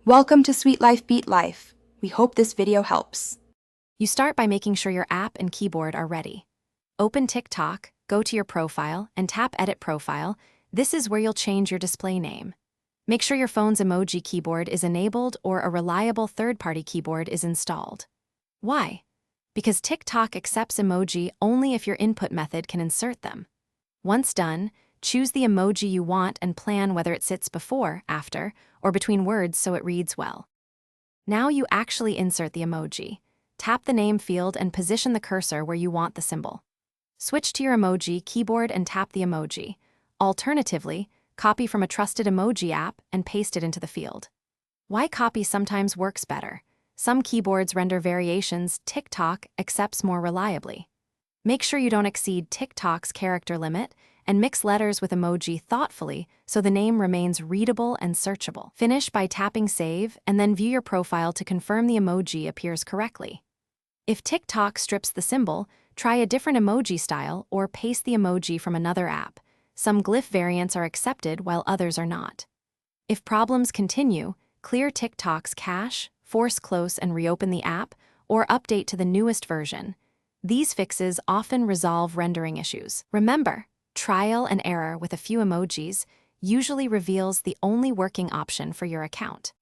Welcome to Sweet Life Beat Life. We hope this video helps. You start by making sure your app and keyboard are ready. Open TikTok, go to your profile, and tap Edit Profile. This is where you'll change your display name. Make sure your phone's emoji keyboard is enabled or a reliable third-party keyboard is installed. Why? Because TikTok accepts emoji only if your input method can insert them. Once done, choose the emoji you want and plan whether it sits before, after, or between words so it reads well. Now you actually insert the emoji. Tap the name field and position the cursor where you want the symbol. Switch to your emoji keyboard and tap the emoji. Alternatively, copy from a trusted emoji app and paste it into the field. Why copy sometimes works better. Some keyboards render variations TikTok accepts more reliably. Make sure you don't exceed TikTok's character limit and mix letters with emoji thoughtfully so the name remains readable and searchable. Finish by tapping Save and then view your profile to confirm the emoji appears correctly. If TikTok strips the symbol, try a different emoji style or paste the emoji from another app. Some glyph variants are accepted while others are not. If problems continue, clear TikTok's cache, force close and reopen the app, or update to the newest version. These fixes often resolve rendering issues. Remember, trial and error with a few emojis usually reveals the only working option for your account.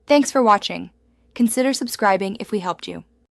Thanks for watching. Consider subscribing if we helped you.